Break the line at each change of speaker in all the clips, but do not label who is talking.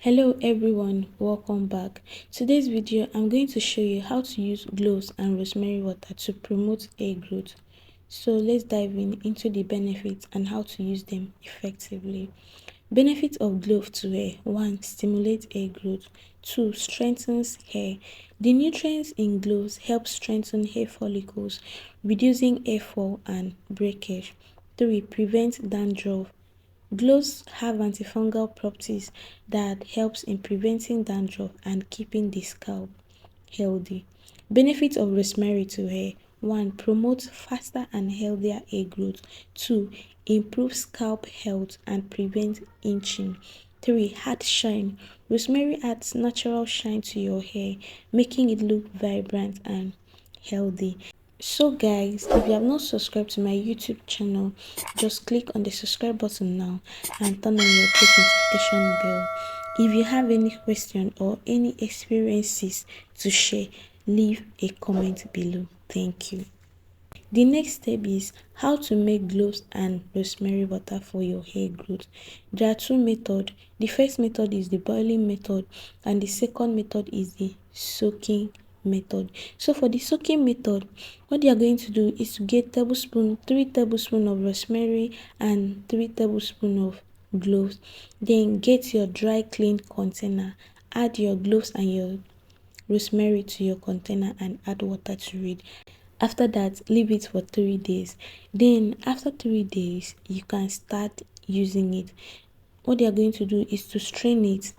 Hello everyone, welcome back. Today's video I'm going to show you how to use cloves and rosemary water to promote hair growth. So let's dive into the benefits and how to use them effectively. Benefits of clove to hair: 1. Stimulate hair growth. 2. Strengthens hair. The nutrients in cloves help strengthen hair follicles, reducing hair fall and breakage. 3. Prevent dandruff. Cloves have antifungal properties that helps in preventing dandruff and keeping the scalp healthy. Benefits of rosemary to hair: 1. Promotes faster and healthier hair growth. 2. Improves scalp health and prevents itching. 3. Add shine. Rosemary adds natural shine to your hair, making it look vibrant and healthy. So guys, if you have not subscribed to my YouTube channel, just click on the subscribe button now and turn on your post notification bell. If you have any question or any experiences to share, leave a comment below. Thank you. The next step is how to make cloves and rosemary water for your hair growth. There are two methods. The first method is the boiling method and the second method is the soaking method. So for the soaking method, what you are going to do is to get 3 tablespoons of rosemary and 3 tablespoons of cloves. Then get your dry clean container, add your cloves and your rosemary to your container and add water to it. After that, leave it for 3 days. Then after 3 days, you can start using it. What they are going to do is to strain it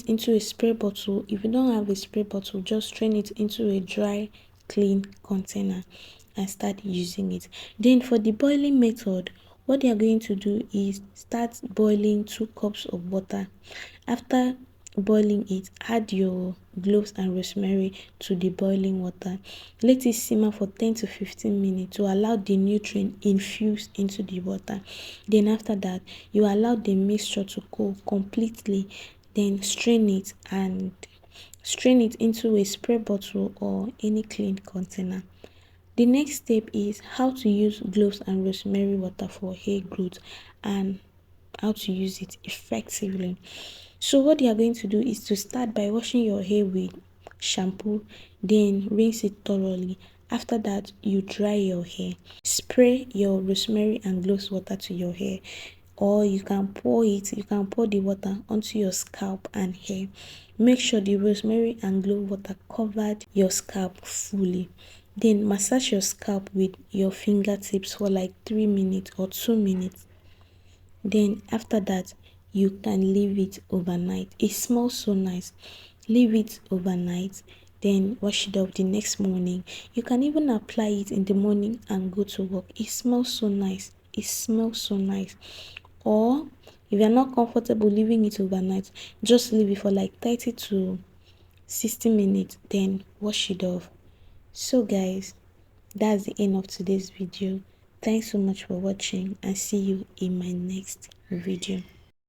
into a spray bottle. If you don't have a spray bottle, just strain it into a dry clean container and start using it. Then for the boiling method, what they are going to do is start boiling 2 cups of water. After boiling it, add your cloves and rosemary to the boiling water. Let it simmer for 10 to 15 minutes to allow the nutrient infuse into the water. Then after that, you allow the mixture to cool completely. Then strain it into a spray bottle or any clean container. The next step is how to use cloves and rosemary water for hair growth and how to use it effectively. So what you are going to do is to start by washing your hair with shampoo, then rinse it thoroughly. After that, you dry your hair. Spray your rosemary and cloves water to your hair, or you can pour the water onto your scalp and hair. Make sure the rosemary and clove water covered your scalp fully. Then massage your scalp with your fingertips for like 3 minutes or 2 minutes. Then after that, you can leave it overnight. It smells so nice. Leave it overnight, then wash it up the next morning. You can even apply it in the morning and go to work. It smells so nice. Or if you're not comfortable leaving it overnight, just leave it for like 30 to 60 minutes, then wash it off. So guys, that's the end of today's video. Thanks so much for watching and see you in my next video.